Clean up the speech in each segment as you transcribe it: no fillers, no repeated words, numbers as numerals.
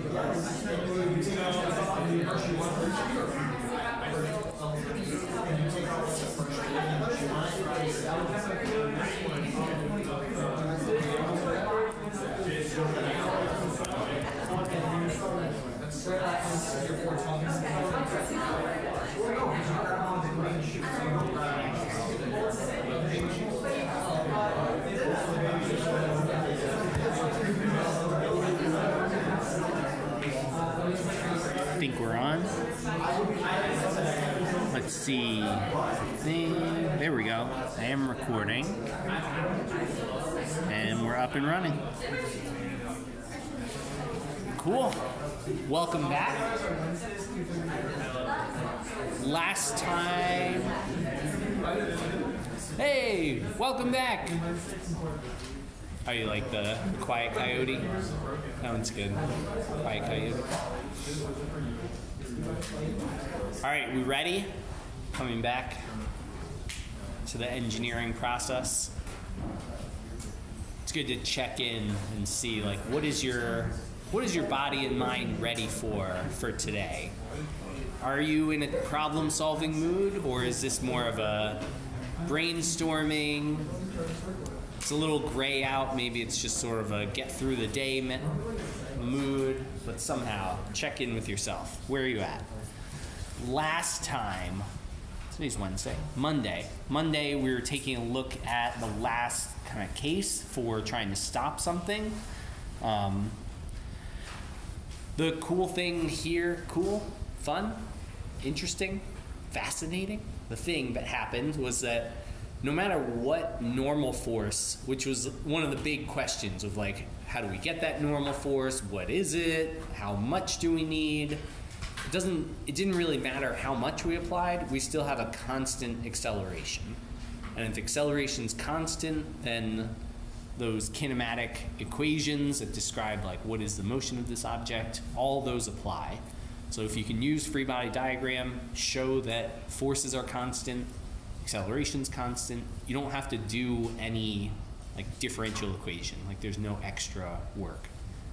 I think we're on. Let's see. There we go. I am recording. And we're up and running. Cool. Welcome back. Last time. Hey, welcome back. Oh, you like the Quiet Coyote? That one's good. Quiet Coyote. All right, we ready? Coming back to the engineering process. It's good to check in and see, like, what is your body and mind ready for today? Are you in a problem-solving mood, or is this more of a brainstorming? It's a little gray out. Maybe it's just sort of a get through the day mood, but somehow check in with yourself. Where are you at? Last time, today's Wednesday, Monday we were taking a look at the last kind of case for trying to stop something. The cool thing here, cool, fun, interesting, fascinating, the thing that happened was that no matter what normal force, which was one of the big questions of like, how do we get that normal force? What is it? How much do we need? It didn't really matter how much we applied, we still have a constant acceleration. And if acceleration's constant, then those kinematic equations that describe like what is the motion of this object, all those apply. So if you can use free body diagram, show that forces are constant, acceleration's constant, you don't have to do any like differential equation. Like there's no extra work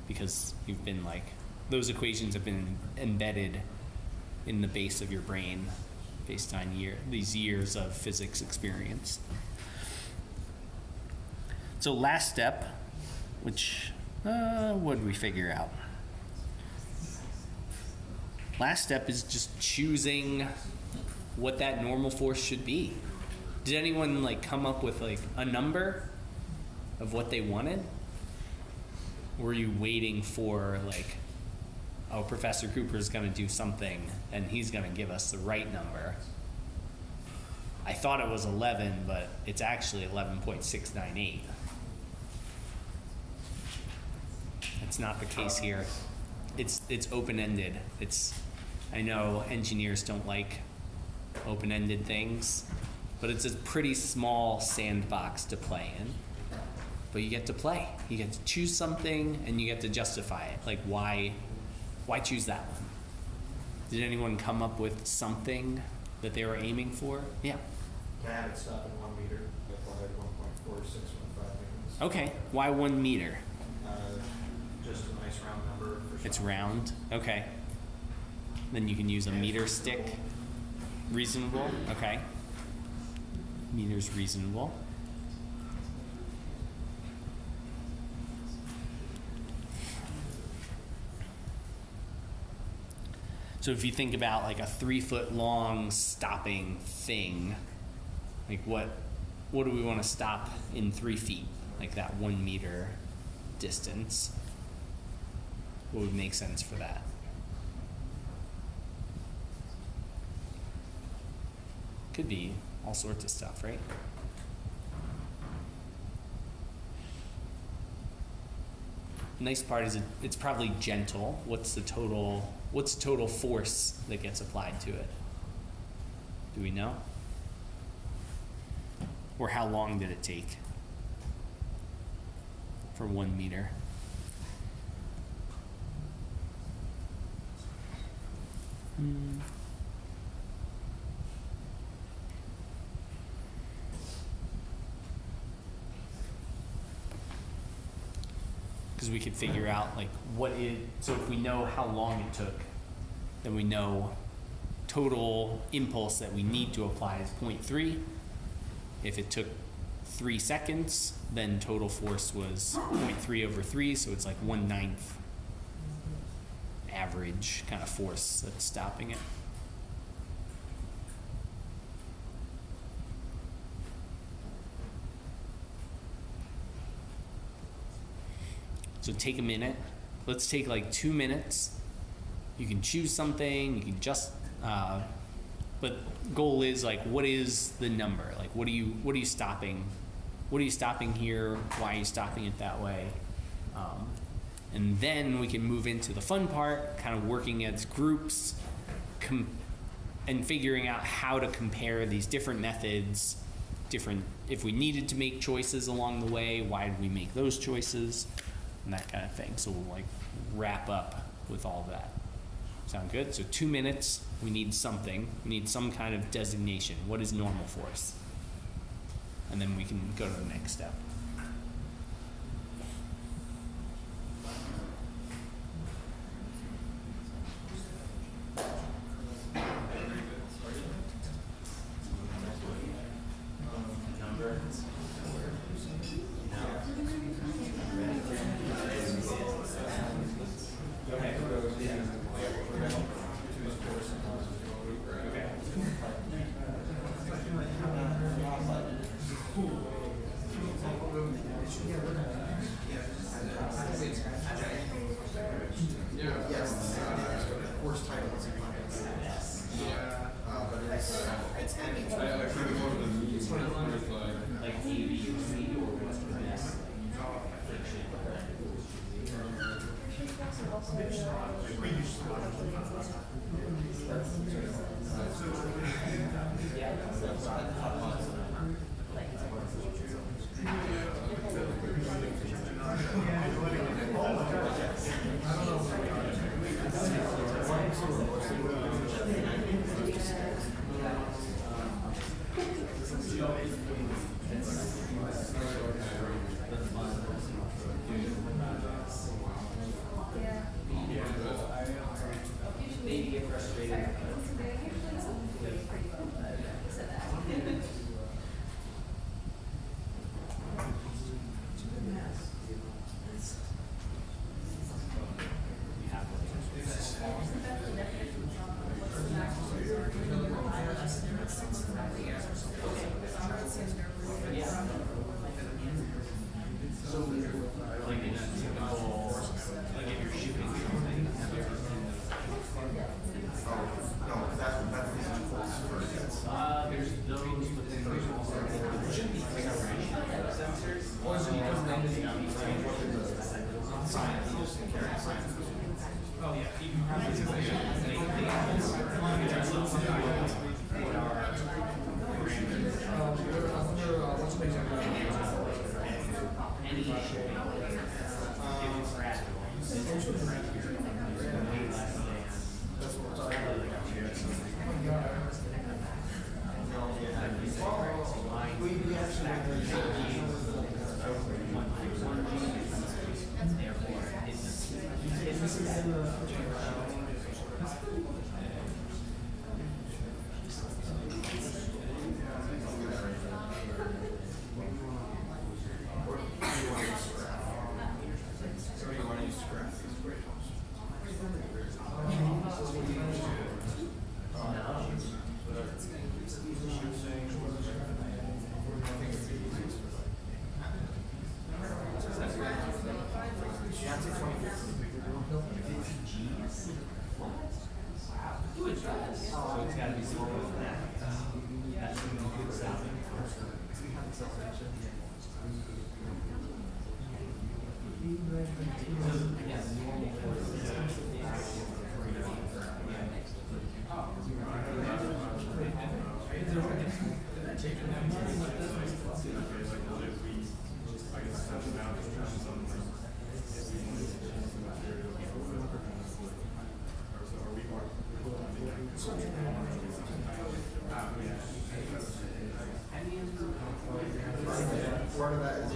because you've been like, those equations have been embedded in the base of your brain based on these years of physics experience. So last step, which, what did we figure out? Last step is just choosing what that normal force should be. Did anyone like come up with like a number of what they wanted? Or were you waiting for like, oh, Professor Cooper's gonna do something and he's gonna give us the right number? I thought it was 11, but it's actually 11.698. It's not the case here. It's open-ended. I know engineers don't like open-ended things, but it's a pretty small sandbox to play in. But you get to play. You get to choose something and you get to justify it. Like why choose that one? Did anyone come up with something that they were aiming for? Yeah. I had it stop at 1 meter. I applied 1.4615 meters. Okay. Why 1 meter? Just a nice round number. It's round. Okay. Then you can use a meter stick. Reasonable. Okay. Meter's reasonable. So if you think about like a 3 foot long stopping thing, like what do we want to stop in 3 feet? Like that 1 meter distance. What would make sense for that? Could be all sorts of stuff, right? Nice part is it's probably gentle. What's the total force that gets applied to it? Do we know? Or how long did it take for 1 meter? because we could figure out like so if we know how long it took, then we know total impulse that we need to apply is 0.3. If it took 3 seconds, then total force was 0.3 over 3, so it's like 1/9 average kind of force that's stopping it. So take a minute. Let's take like 2 minutes. You can choose something, you can just, but goal is like, what is the number? Like, what are you stopping? What are you stopping here? Why are you stopping it that way? And then we can move into the fun part, kind of working as groups, and figuring out how to compare these different methods, if we needed to make choices along the way, why did we make those choices, and that kind of thing. So we'll like wrap up with all that. Sound good? So 2 minutes, we need something. We need some kind of designation. What is normal force? And then we can go to the next step. Part of that is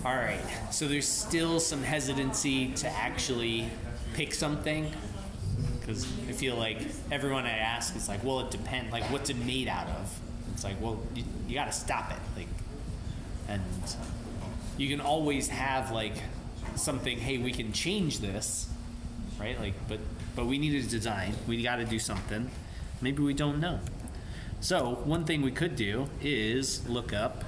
All right, so there's still some hesitancy to actually pick something, because I feel like everyone I ask is like, well, it depends, like, what's it made out of? It's like, well, you got to stop it, like, and you can always have like something, hey, we can change this, right? Like, but we need a design, we got to do something. Maybe we don't know. So one thing we could do is look up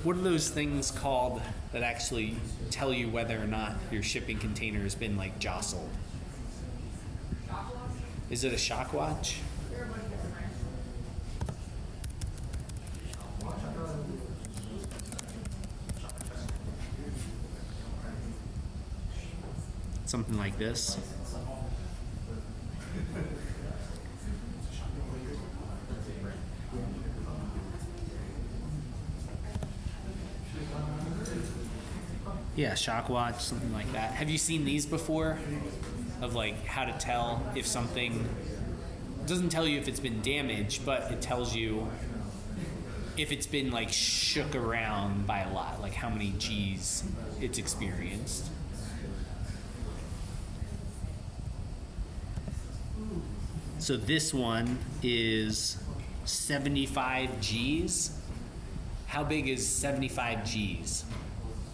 what are those things called that actually tell you whether or not your shipping container has been like jostled? Is it a shock watch? Something like this. Yeah, shock watch, something like that. Have you seen these before? Of like how to tell if something, it doesn't tell you if it's been damaged, but it tells you if it's been like shook around by a lot, like how many G's it's experienced. So this one is 75 G's. How big is 75 G's?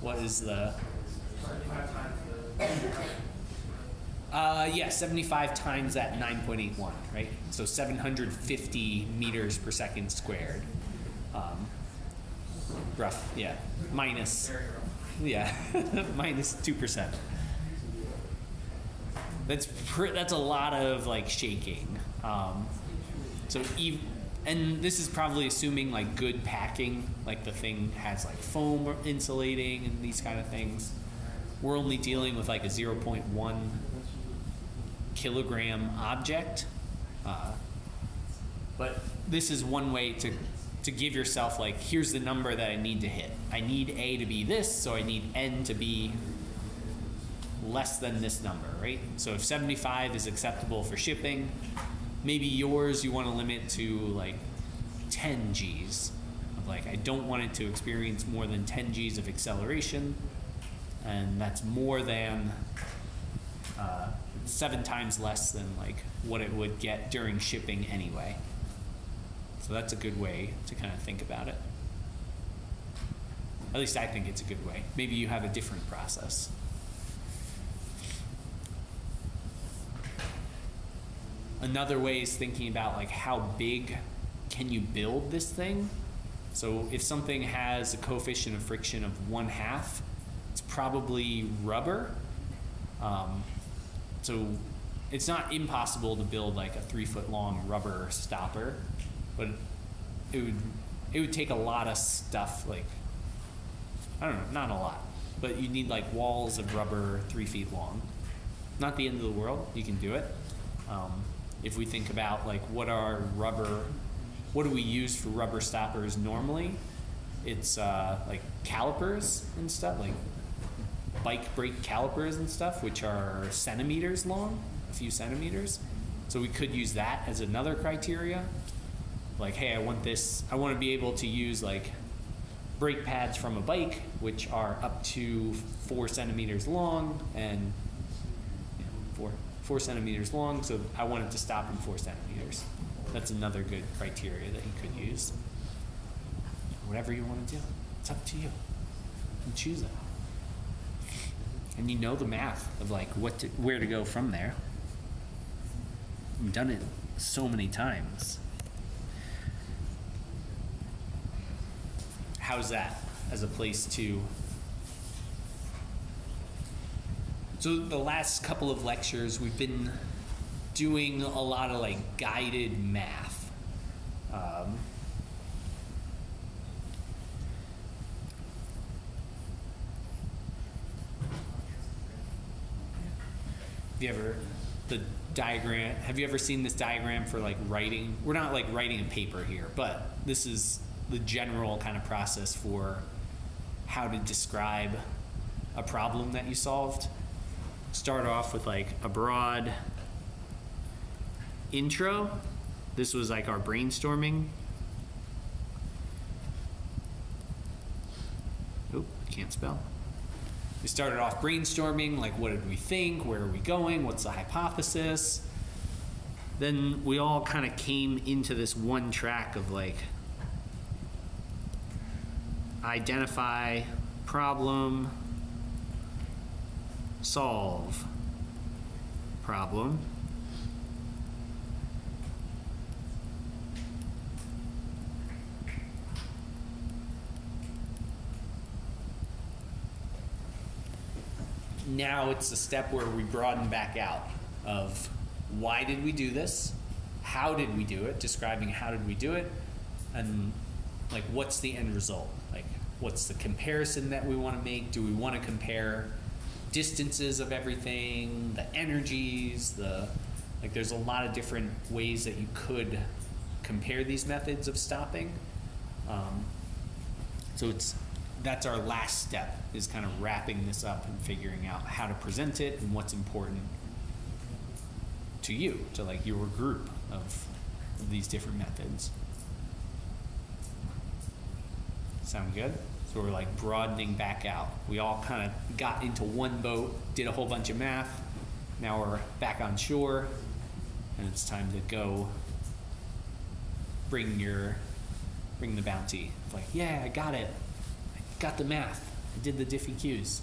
What is the... 75 times the... Yeah, 75 times that 9.81, right? So 750 meters per second squared. Rough, yeah. Minus, yeah, minus 2%. That's a lot of like shaking. And this is probably assuming like good packing, like the thing has like foam or insulating and these kind of things. We're only dealing with like a 0.1 kilogram object. But this is one way to give yourself like, here's the number that I need to hit. I need A to be this, so I need N to be less than this number, right? So if 75 is acceptable for shipping, maybe yours you want to limit to like 10 G's. Of like, I don't want it to experience more than 10 G's of acceleration, and that's more than 7 times less than like what it would get during shipping anyway. So that's a good way to kind of think about it. At least I think it's a good way. Maybe you have a different process. Another way is thinking about like how big can you build this thing? So if something has a coefficient of friction of 1/2, it's probably rubber. So it's not impossible to build like a 3-foot long rubber stopper, but it would take a lot of stuff, like, I don't know, not a lot, but you need like walls of rubber 3 feet long. Not the end of the world, you can do it. If we think about like what do we use for rubber stoppers normally? It's like calipers and stuff, like bike brake calipers and stuff, which are centimeters long, a few centimeters. So we could use that as another criteria. Like, hey, I want to be able to use like brake pads from a bike, which are up to 4 centimeters long and 4 centimeters long. So I want it to stop in 4 centimeters. That's another good criteria that you could use. Whatever you want to do, it's up to you. You choose it. And you know the math of like where to go from there. You've done it so many times. How's that as a place to... So the last couple of lectures, we've been doing a lot of like guided math. Have you ever seen this diagram for like writing? We're not like writing a paper here, but this is the general kind of process for how to describe a problem that you solved. Start off with like a broad intro. This was like our brainstorming. Oh, I can't spell. We started off brainstorming, like what did we think, where are we going, what's the hypothesis. Then we all kind of came into this one track of like identify, problem, solve, problem. Now it's the step where we broaden back out of why did we do this, how did we do it, describing how did we do it, and like what's the end result, like what's the comparison that we want to make. Do we want to compare distances of everything, the energies, like there's a lot of different ways that you could compare these methods of stopping. So that's our last step, is kind of wrapping this up and figuring out how to present it and what's important to you, to like your group of these different methods. Sound good? So we're like broadening back out. We all kind of got into one boat, did a whole bunch of math. Now we're back on shore, and it's time to go bring the bounty. It's like, yeah, I got it. I got the math. I did the Diffie Qs.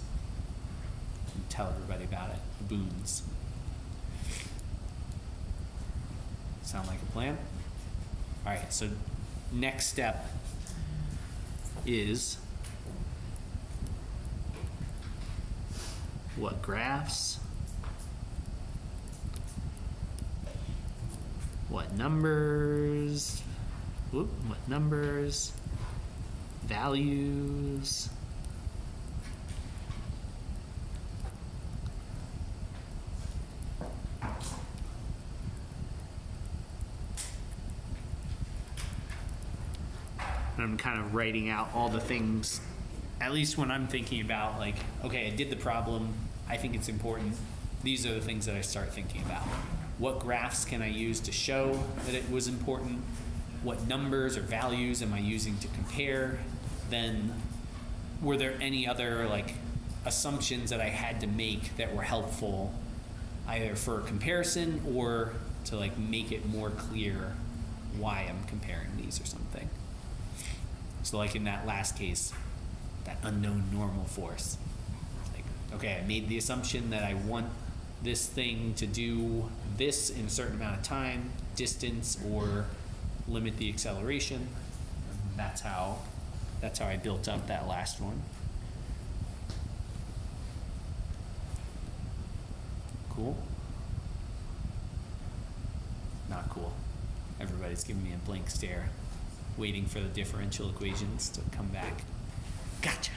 And tell everybody about it. The boons. Sound like a plan? All right, so next step is what graphs, what numbers, values, and I'm kind of writing out all the things, at least when I'm thinking about, like, okay, I did the problem, I think it's important. These are the things that I start thinking about. What graphs can I use to show that it was important? What numbers or values am I using to compare? Then, were there any other, like, assumptions that I had to make that were helpful, either for comparison or to, like, make it more clear why I'm comparing these or something? So like in that last case, that unknown normal force. It's like, okay, I made the assumption that I want this thing to do this in a certain amount of time, distance, or limit the acceleration. And that's how I built up that last one. Cool? Not cool. Everybody's giving me a blank stare, waiting for the differential equations to come back. Gotcha.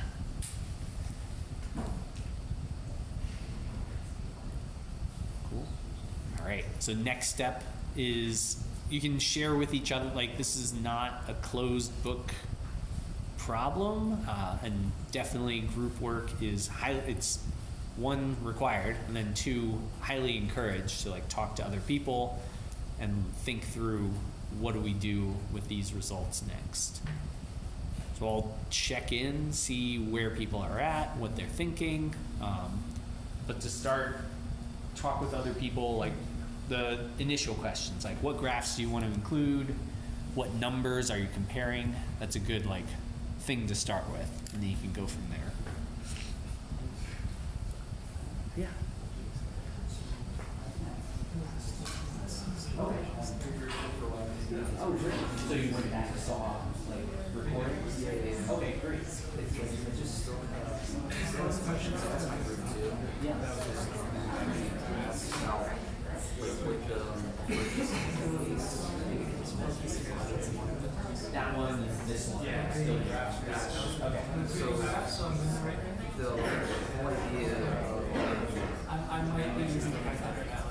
Cool. All right, so next step is you can share with each other, like, this is not a closed book problem, and definitely group work is it's one, required, and then two, highly encouraged to, like, talk to other people and think through what do we do with these results next. So I'll check in, see where people are at, what they're thinking, but to start, talk with other people, like the initial questions, like what graphs do you want to include, what numbers are you comparing? That's a good, like, thing to start with, and then you can go from there. Yeah. Okay. Oh, great. So you went back and saw, like, recordings? Yeah. Okay, great. Just questions to ask my group too. Yeah. That one and this one. Yeah. Still drafts. Okay. So the whole idea I might be using the 500 now.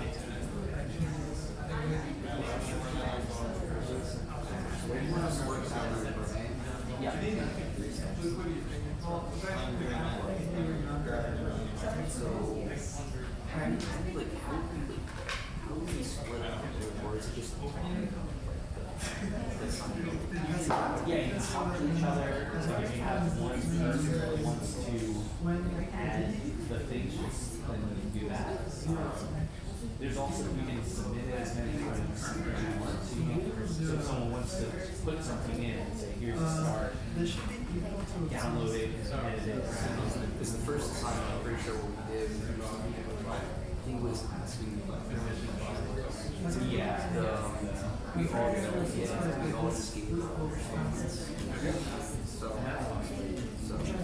Yeah. How do we split up, or is it just yeah, you can talk to each other. So if you have one person that wants to add the things, then you can do that. There's also, you can submit as many times as you want to. So if someone wants to put something in and say, here's the start, download it, edit it. Because the first time, I'm pretty sure what we did, he was asking we all just gave so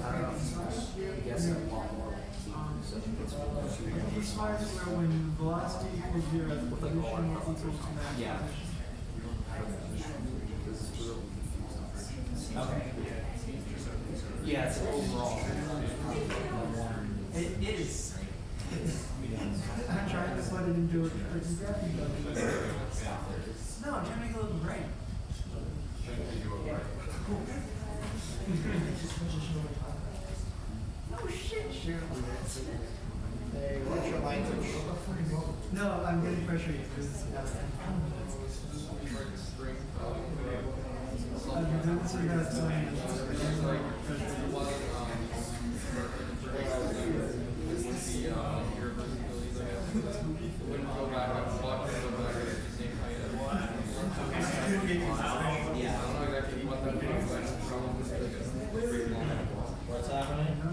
I guess a lot more. It's hard where when velocity equals zero, the position equals to mass. Yeah. Okay. Yeah, so overall. It is. I'm trying to put it into a freaking graphic. No, I'm trying to make it look right. Cool. Oh shit, sure. Hey, what's your language? No, I'm getting pressure because What's happening?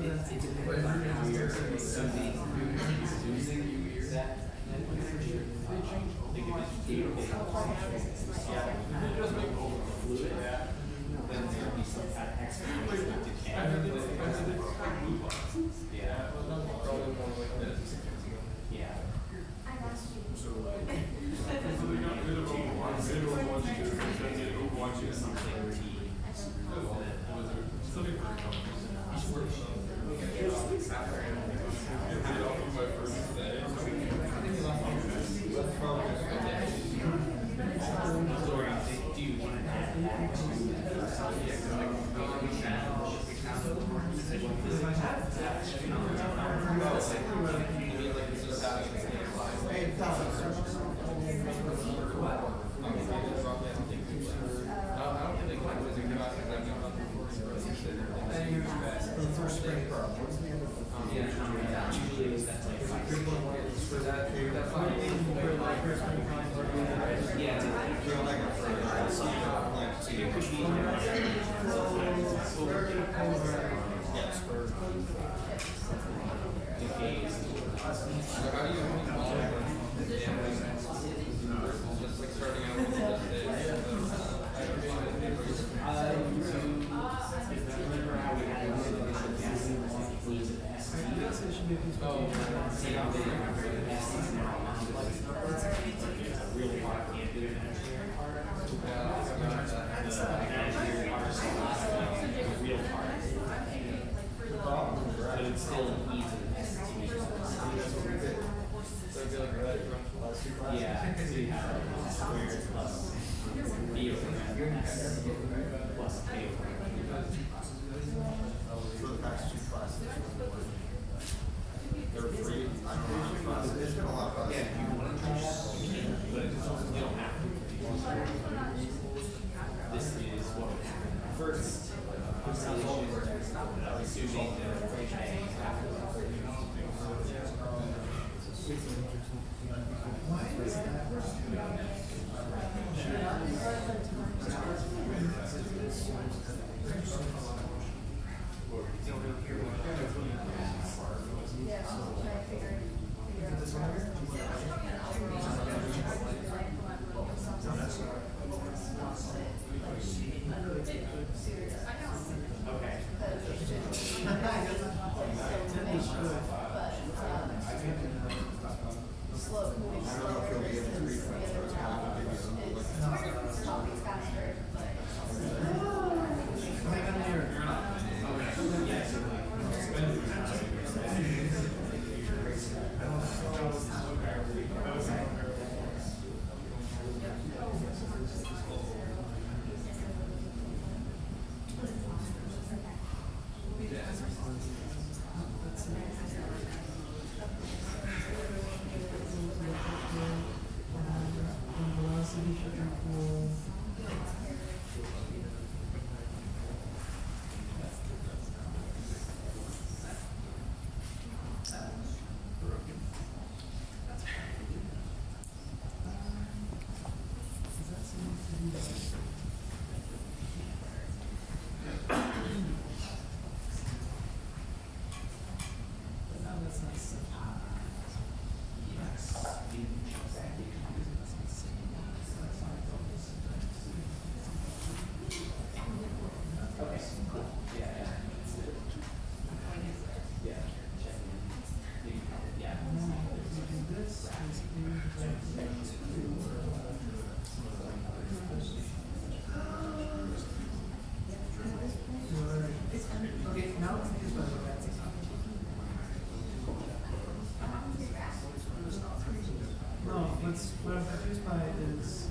What I'm confused by is,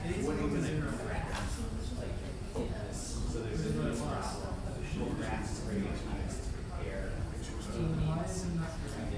it is equal to 0. So there's a what it was. So why is it not correct?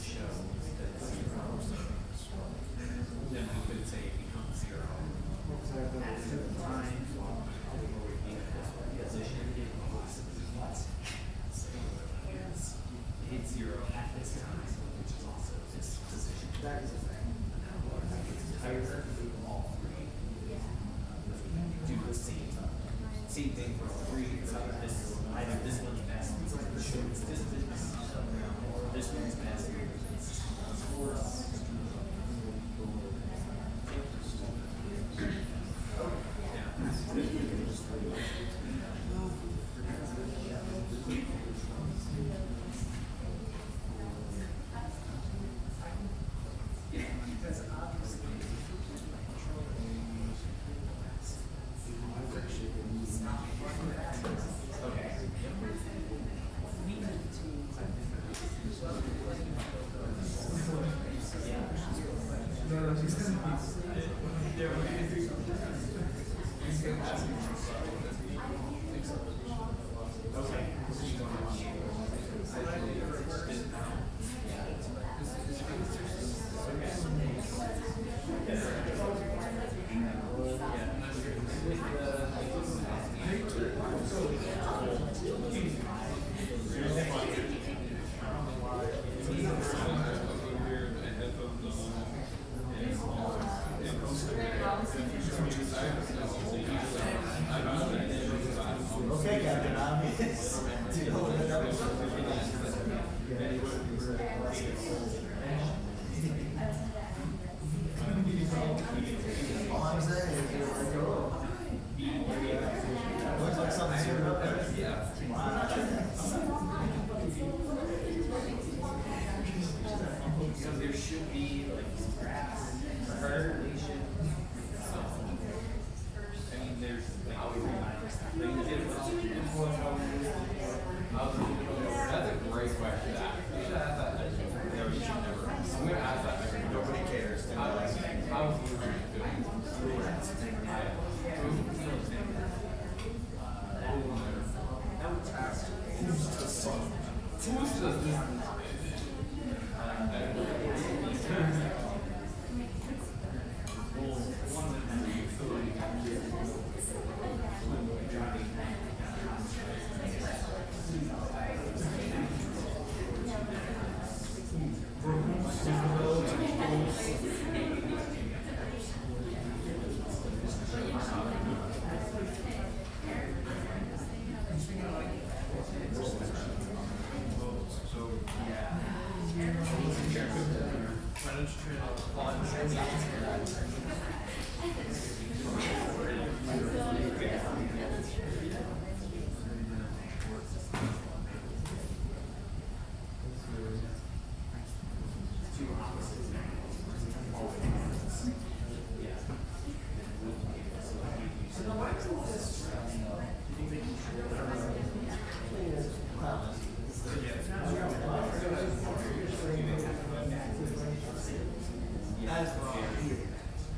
show that it's zero. Then we could say it becomes zero. Position hit zero at this time, which is also this position. That is a thing. Entire all three do the same thing for all three. It's either this one's best shows this business, or this one's best Okay, Captain, all I'm saying is looks like something's here up there. So there should be like some grass for her. I mean, there's like That's a great question. You should ask that next week. No, you should never. I'm going to ask that next week. Nobody cares. How is you doing? Who's just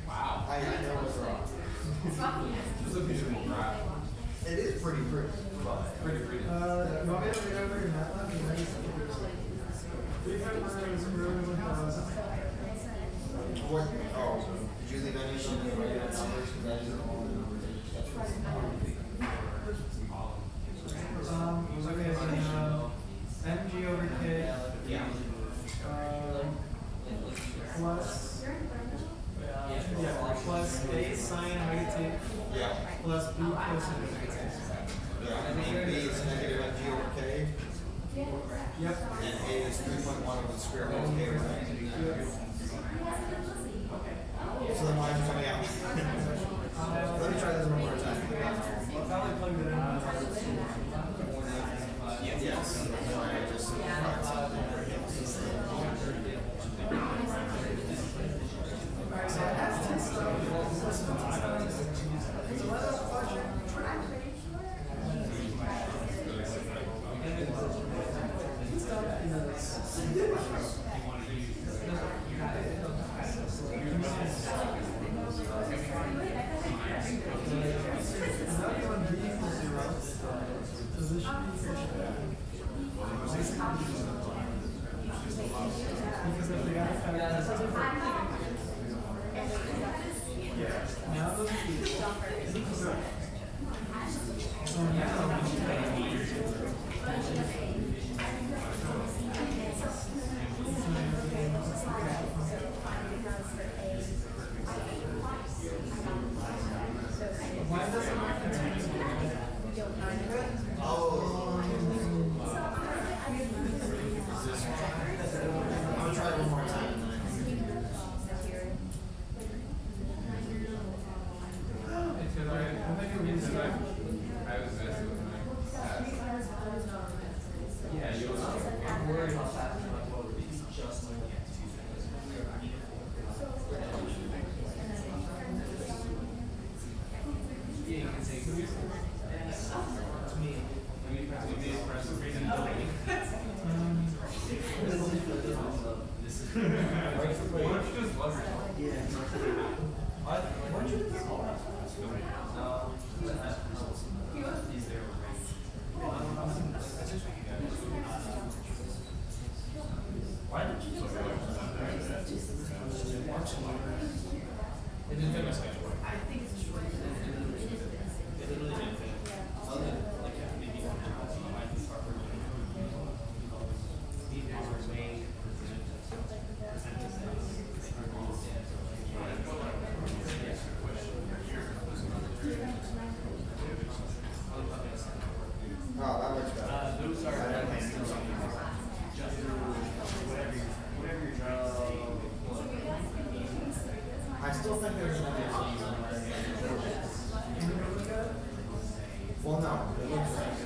wow. I know what's wrong. This is a beautiful graph. It is pretty pretty. Pretty pretty. You want me to read over your MATLAB? What, oh, did you leave any of them in the regular numbers? Because I didn't all the numbers. MG over K. Plus A sine negative Yeah. plus B cosine negative. Yeah, and B is negative MG over K, Yep. and A is 3.1 over the square root of K, right? So the line's coming out. Let me try this one more time. Probably plugged it in. Yes. I just find something. So it has two stuff. It's a letter of function. Because of the other fact that now those people, so why does it not continue? I'm gonna try it one more time. And then I was messing with my yeah, you I'm worried how fast my vote would be just like yeah, you can say to me. Why did you do that? It didn't fit my schedule. I think it's true. It literally didn't fit. Other than like maybe I can start working. These hours may oh, that works better. those are just whatever you're trying to say. I still think there's another thing somewhere. Well, no, it looks like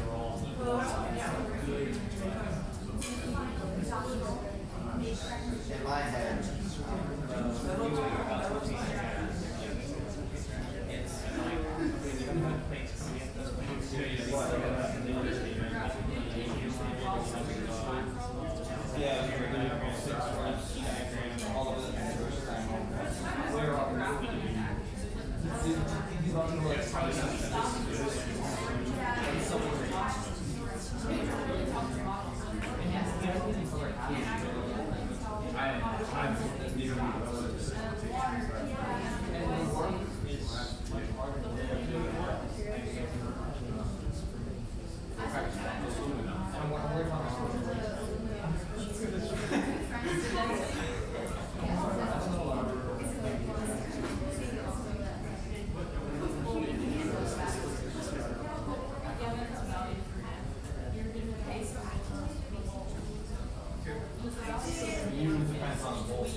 in my head. yeah, you're gonna 6 months, all of the first time. Where are he's about to like depends on the both.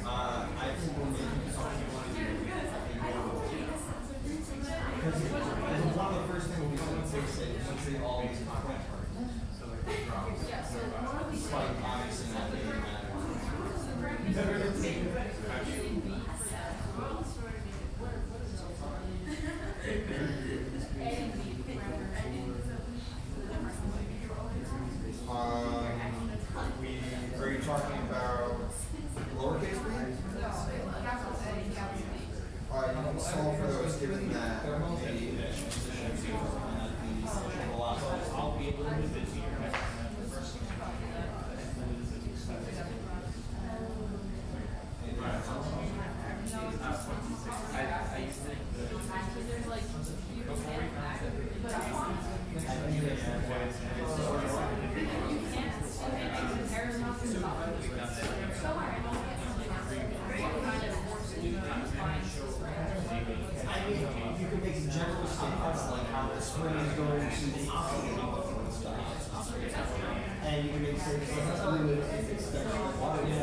I think we'll make something you want to do. Because one of the first things will be once they all these contract parties. So like they drop. But obviously not really are you talking about lowercase b? You can solve for those given that the I'll be a little bit busier next time. I used to think I mean, you can make general statements like how the spring is going to operate and stuff. And you can make statements like how fluid is extension of water. And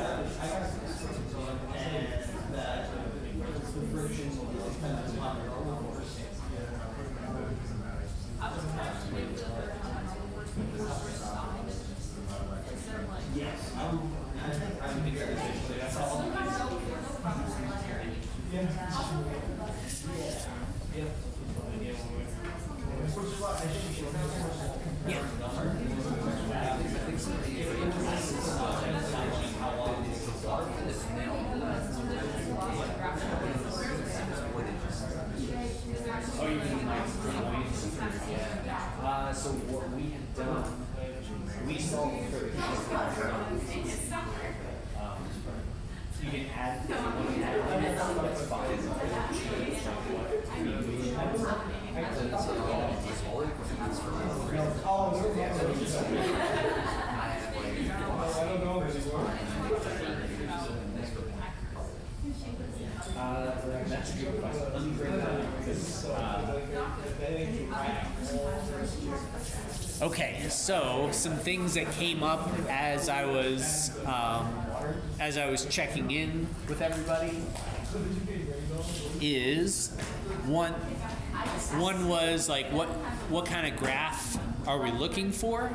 that the friction will be dependent upon the normal force. Yes, I think I'm that's all. Yeah. That's a good question. Let me bring that up because, okay, so some things that came up as I was checking in with everybody is one was like what kind of graph are we looking for?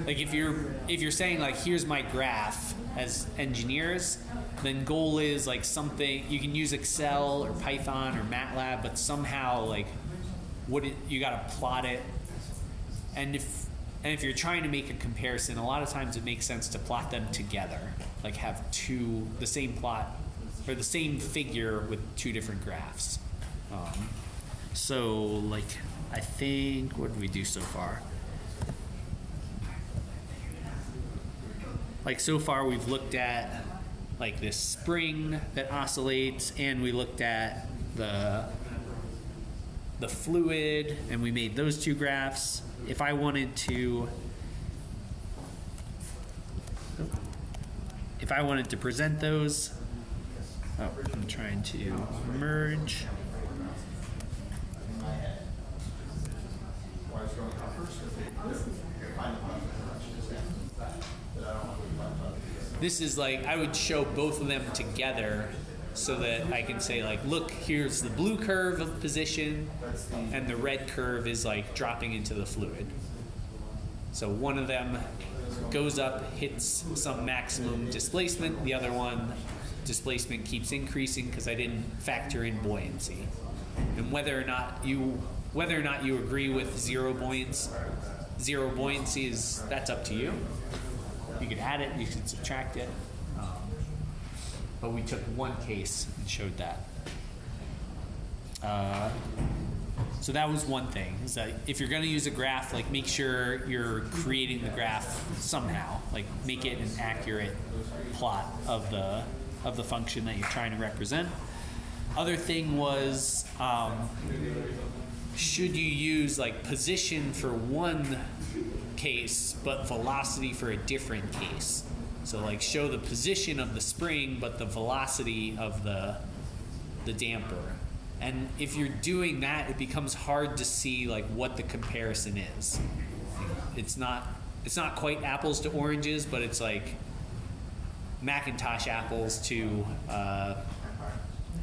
Like if you're saying like here's my graph as engineers, then goal is like something you can use Excel or Python or MATLAB, but somehow like you got to plot it. And if you're trying to make a comparison, a lot of times it makes sense to plot them together, like have the same plot or the same figure with two different graphs. So like I think, what did we do so far? Like so far we've looked at like this spring that oscillates, and we looked at the fluid, and we made those two graphs. If I wanted to present those, I'm trying to merge. This is like, I would show both of them together so that I can say like, look, here's the blue curve of position and the red curve is like dropping into the fluid. So one of them goes up, hits some maximum displacement. The other one, displacement keeps increasing because I didn't factor in buoyancy. And whether or not you agree with zero buoyancy is, that's up to you. You could add it, you could subtract it. But we took one case and showed that. So that was one thing, is that if you're gonna use a graph, like make sure you're creating the graph somehow. Like make it an accurate plot of the function that you're trying to represent. Other thing was, should you use like position for one case but velocity for a different case? So like show the position of the spring but the velocity of the damper. And if you're doing that, it becomes hard to see like what the comparison is. It's not quite apples to oranges, but it's like Macintosh apples to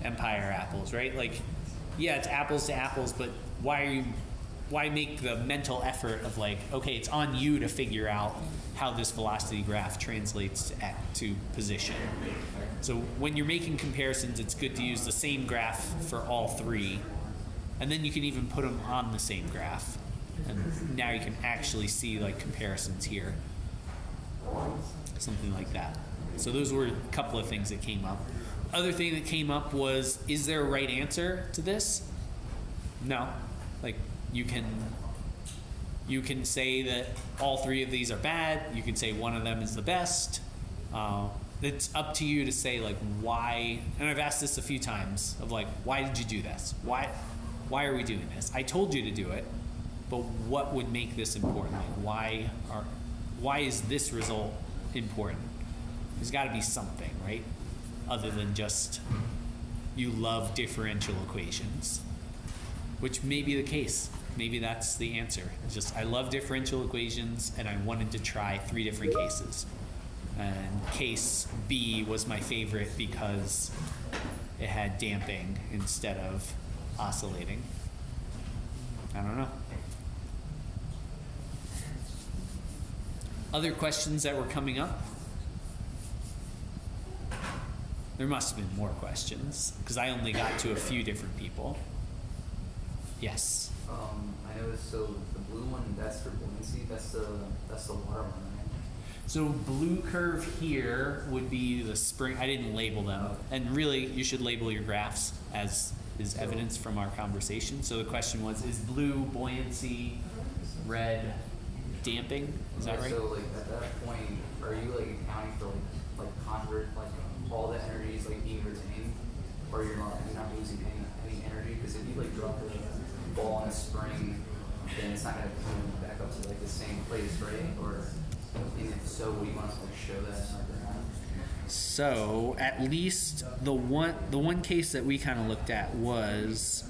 Empire apples, right? Like, yeah, it's apples to apples, but why make the mental effort of like, okay, it's on you to figure out how this velocity graph translates to position. So when you're making comparisons, it's good to use the same graph for all three, and then you can even put them on the same graph, and now you can actually see like comparisons here, something like that. So those were a couple of things that came up. Other thing that came up was, is there a right answer to this? No. Like you can say that all three of these are bad. You can say one of them is the best. It's up to you to say like why. And I've asked this a few times of like, why did you do this? Why are we doing this? I told you to do it, but what would make this important? Like why is this result important? There's got to be something, right? Other than just you love differential equations, which may be the case. Maybe that's the answer. It's just I love differential equations and I wanted to try 3 different cases. And case B was my favorite because it had damping instead of oscillating. I don't know. Other questions that were coming up? There must have been more questions because I only got to a few different people. Yes. I noticed, so the blue one, that's for buoyancy, that's the water one, right? So blue curve here would be the spring. I didn't label them. And really, you should label your graphs as is evidence from our conversation. So the question was, is blue buoyancy, red damping? Is that right? So like at that point, are you like accounting for like convert, like all the energy is like being retained, or you're not losing any energy? Because if you like drop the ball in a spring, then it's not going to come back up to like the same place, right? Or and if so, what do you want to like show that in our graph? So at least the one case that we kind of looked at was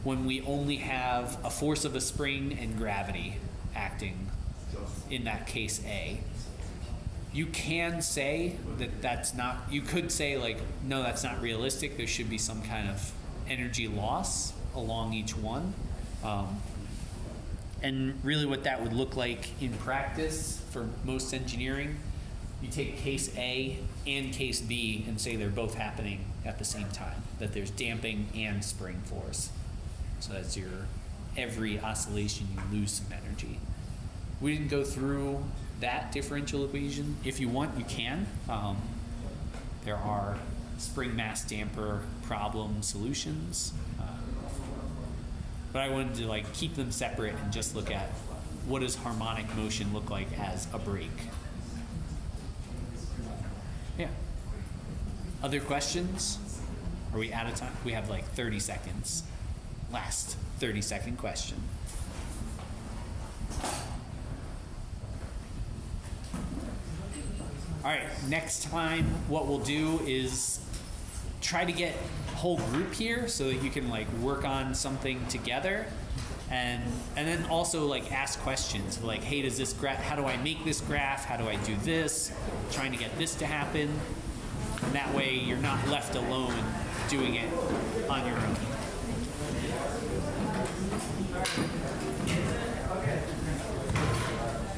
when we only have a force of a spring and gravity acting in that case A. You can say that that's not, you could say like, no, that's not realistic. There should be some kind of energy loss along each one. And really what that would look like in practice for most engineering, you take case A and case B and say they're both happening at the same time, that there's damping and spring force. So that's your, every oscillation you lose some energy. We didn't go through that differential equation. If you want, you can. There are spring mass damper problem solutions. But I wanted to like keep them separate and just look at what does harmonic motion look like as a brake. Yeah. Other questions? Are we out of time? We have like 30 seconds. Last 30-second question. All right, next time what we'll do is try to get a whole group here so that you can like work on something together, and then also like ask questions like, hey, does this graph, how do I make this graph? How do I do this? Trying to get this to happen. And that way you're not left alone doing it on your